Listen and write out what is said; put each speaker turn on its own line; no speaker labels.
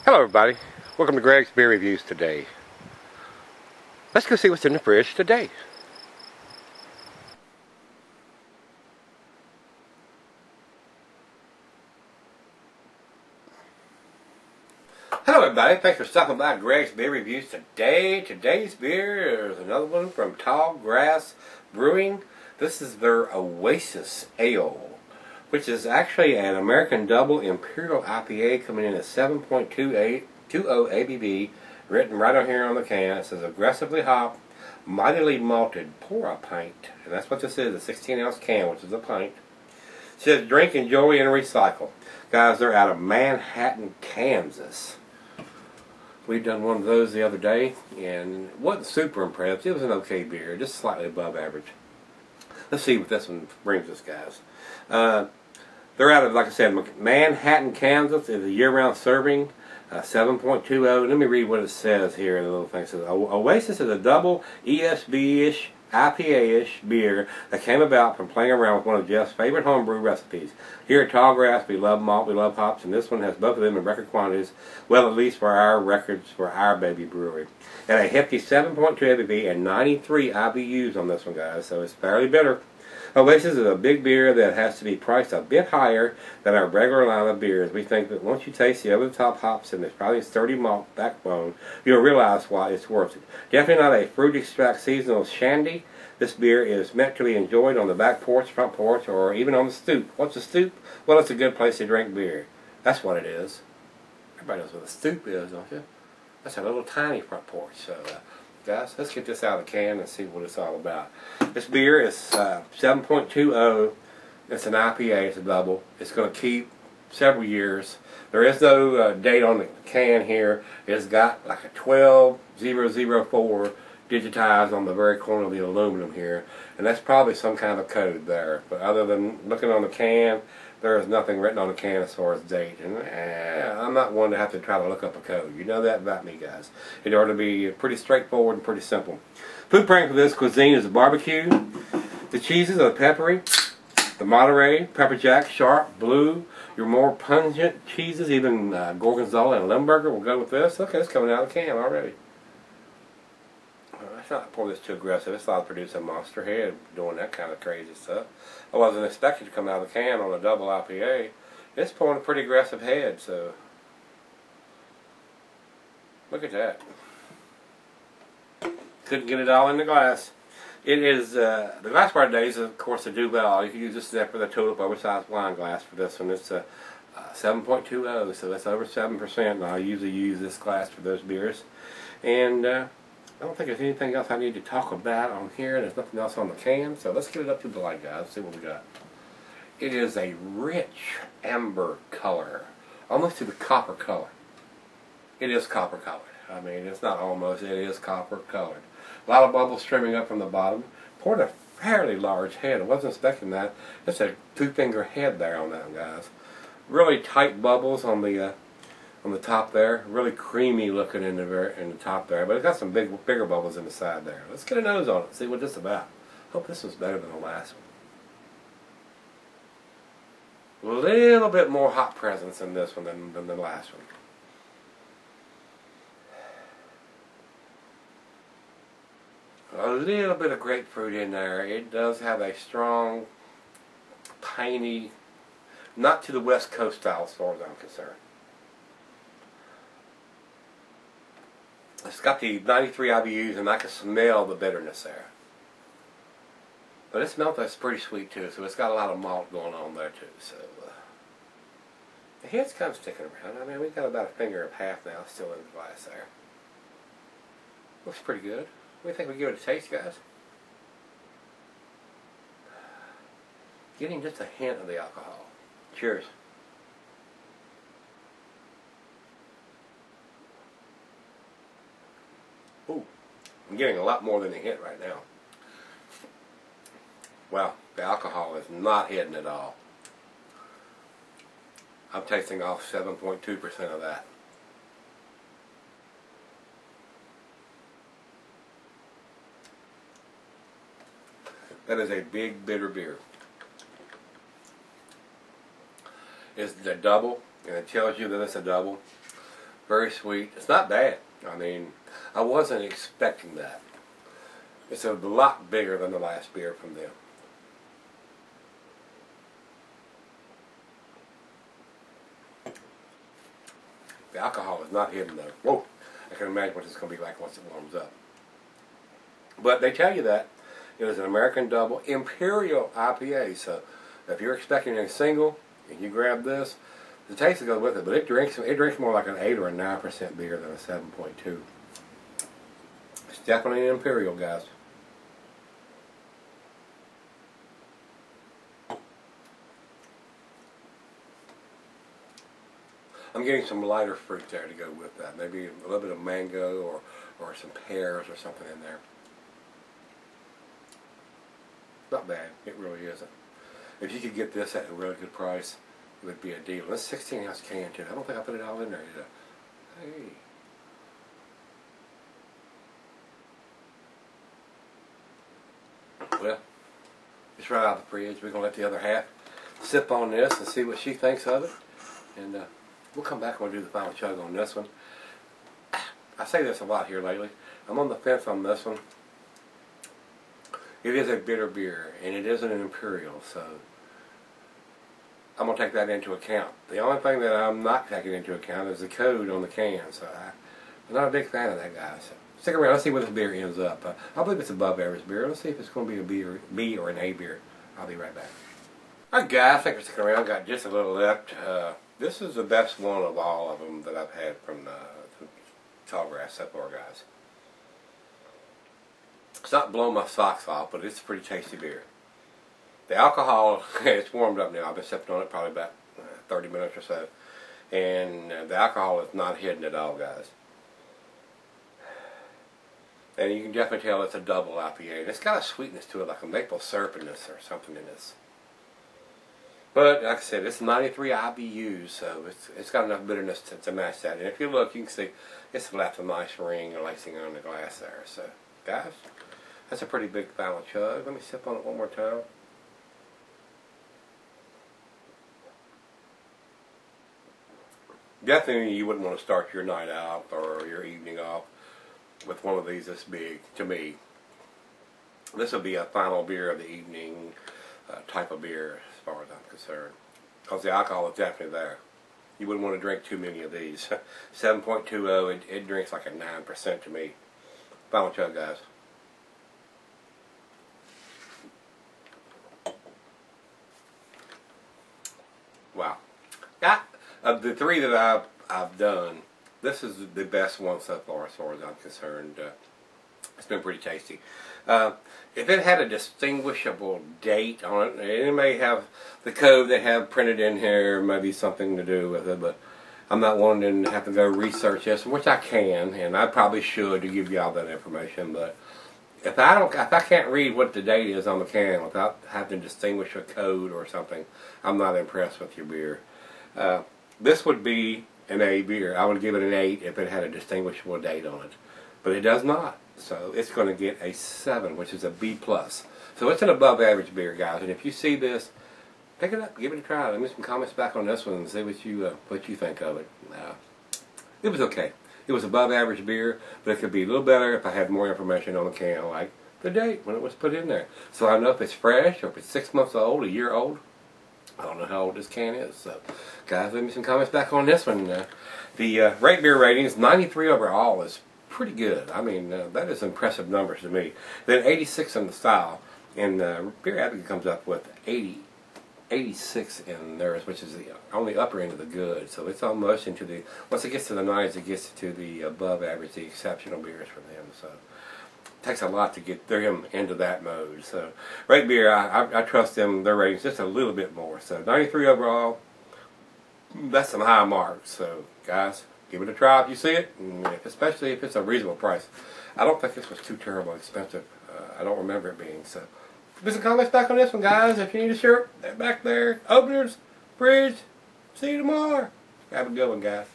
Hello everybody, welcome to Greg's Beer Reviews today. Let's go see what's in the fridge today. Hello everybody, thanks for stopping by Greg's Beer Reviews today. Today's beer is another one from Tallgrass Brewing. This is their Oasis Ale, which is actually an American Double Imperial IPA coming in at 7.20 ABV, written right on here on the can. It says aggressively hopped, mightily malted, pour a pint. And that's what this is, a 16-ounce can, which is a pint. It says drink, enjoy, and recycle. Guys, they're out of Manhattan, Kansas. We've done one of those the other day, and it wasn't super impressive. It was an okay beer, just slightly above average. Let's see what this one brings us, guys. They're out of, like I said, Manhattan, Kansas. It's a year-round serving, 7.20. Let me read what it says here in the little thing. It says, Oasis is a double ESB-ish, IPA-ish beer that came about from playing around with one of Jeff's favorite homebrew recipes. Here at Tallgrass, we love malt, we love hops, and this one has both of them in record quantities, well, at least for our records, for our baby brewery. And a hefty 7.2 ABV and 93 IBUs on this one, guys, so it's fairly bitter. Oasis is a big beer that has to be priced a bit higher than our regular line of beers. We think that once you taste the over-the-top hops and this probably sturdy malt backbone, you'll realize why it's worth it. Definitely not a fruit extract seasonal shandy. This beer is meant to be enjoyed on the back porch, front porch, or even on the stoop. What's a stoop? Well, it's a good place to drink beer. That's what it is. Everybody knows what a stoop is, don't you? That's a little tiny front porch. So, guys, let's get this out of the can and see what it's all about. This beer is 7.20. It's an IPA. It's a double. It's going to keep several years. There is no date on the can here. It's got like a 12004 digitized on the very corner of the aluminum here, and that's probably some kind of code there. But other than looking on the can, there is nothing written on the can as far as date, and I'm not one to have to try to look up a code. You know that about me, guys. It ought to be pretty straightforward and pretty simple. Food pairing for this cuisine is a barbecue. The cheeses are peppery, the Monterey, pepper jack, sharp, blue. Your more pungent cheeses, even Gorgonzola and Limburger will go with this. Okay, it's coming out of the can already. I thought I pour this too aggressive. It's thought to produce a monster head doing that kind of crazy stuff. I wasn't expecting to come out of the can on a double IPA. It's pouring a pretty aggressive head, so look at that. Couldn't get it all in the glass. It is, the glass bar today is, of course, a Duvel. You can use this for the tulip oversized wine glass for this one. It's a 7.20, so that's over 7%, and I usually use this glass for those beers. And I don't think there's anything else I need to talk about on here. There's nothing else on the can, so let's get it up to the light, guys. See what we got. It is a rich amber color, almost to the copper color. It is copper colored. I mean, it's not almost, it is copper colored. A lot of bubbles streaming up from the bottom. Poured a fairly large head. I wasn't expecting that. It's a two-finger head there on that one, guys. Really tight bubbles on the top there, really creamy looking in the top there, but it's got some bigger bubbles in the side there. Let's get a nose on it, see what this is about. Hope this one's better than the last one. A little bit more hop presence in this one than the last one. A little bit of grapefruit in there. It does have a strong, piney, not to the West Coast style as far as I'm concerned. It's got the 93 IBUs, and I can smell the bitterness there. But it smells like it's pretty sweet too, so it's got a lot of malt going on there too. So the head's kind of sticking around. I mean, we've got about a finger and a half now still in the glass there. Looks pretty good. What do you think we give it a taste, guys? Getting just a hint of the alcohol. Cheers. Ooh, I'm getting a lot more than a hint right now. Well, the alcohol is not hidden at all. I'm tasting off 7.2% of that. That is a big, bitter beer. It's the double, and it tells you that it's a double. Very sweet. It's not bad. I mean, I wasn't expecting that. It's a lot bigger than the last beer from them. The alcohol is not hidden though. Whoa! I can imagine what it's going to be like once it warms up. But they tell you that it is an American Double Imperial IPA. So if you're expecting a single and you grab this, the taste will go with it. But it drinks more like an 8 or a 9% beer than a 7.2. It's definitely an Imperial, guys. I'm getting some lighter fruit there to go with that. Maybe a little bit of mango or some pears or something in there. Not bad. It really isn't. If you could get this at a really good price, it would be a deal. This 16-ounce can too. I don't think I put it all in there yet. Hey. Well, it's right out of the fridge. We're going to let the other half sip on this and see what she thinks of it. And we'll come back and we'll do the final chug on this one. I say this a lot here lately. I'm on the fence on this one. It is a bitter beer, and it isn't an Imperial, so I'm going to take that into account. The only thing that I'm not taking into account is the code on the can, so I'm not a big fan of that, guys. So stick around. Let's see where this beer ends up. I believe it's above average beer. Let's see if it's going to be a B or an A beer. I'll be right back. Alright, guys, thanks for sticking around. Got just a little left. This is the best one of all of them that I've had from Tallgrass so far, guys. It's not blowing my socks off, but it's a pretty tasty beer. The alcohol, it's warmed up now. I've been sipping on it probably about 30 minutes or so. And the alcohol is not hidden at all, guys. And you can definitely tell it's a double IPA. And it's got a sweetness to it, like a maple syrupiness or something in this. But, like I said, it's 93 IBUs, so it's got enough bitterness to match that. And if you look, you can see it's left a nice ring or lacing on the glass there. So, guys, that's a pretty big final chug. Let me sip on it one more time. Definitely you wouldn't want to start your night out or your evening off with one of these this big, to me. This would be a final beer of the evening type of beer as far as I'm concerned. Because the alcohol is definitely there. You wouldn't want to drink too many of these. 7.20, it drinks like a 9% to me. Final chug, guys. Wow. Of the three that I've done, this is the best one so far as I'm concerned. It's been pretty tasty. If it had a distinguishable date on it, it may have the code they have printed in here, maybe something to do with it, but I'm not wanting to have to go research this, which I can, and I probably should to give you all that information, but if I can't read what the date is on the can without having to distinguish a code or something, I'm not impressed with your beer. This would be an A beer. I would give it an 8 if it had a distinguishable date on it. But it does not. So it's going to get a 7, which is a B+. So it's an above average beer, guys. And if you see this, pick it up, give it a try. Leave me some comments back on this one and see what you think of it. It was okay. It was above average beer, but it could be a little better if I had more information on the can, like the date when it was put in there. So I know if it's fresh or if it's 6 months old, a year old. I don't know how old this can is. So, guys, leave me some comments back on this one. The rate beer ratings, 93 overall, is pretty good. I mean, that is impressive numbers to me. Then 86 in the style, and Beer Advocate comes up with 86 in theirs, which is on the upper end of the good. So it's almost into the, once it gets to the 9s, it gets to the above average, the exceptional beers from them. So it takes a lot to get them into that mode. So rate beer, I trust them, their ratings just a little bit more. So 93 overall, that's some high marks. So guys, give it a try if you see it, and especially if it's a reasonable price. I don't think this was too terribly expensive. I don't remember it being. So leave some comments back on this one, guys. If you need a shirt, they're back there. Openers, fridge. See you tomorrow. Have a good one, guys.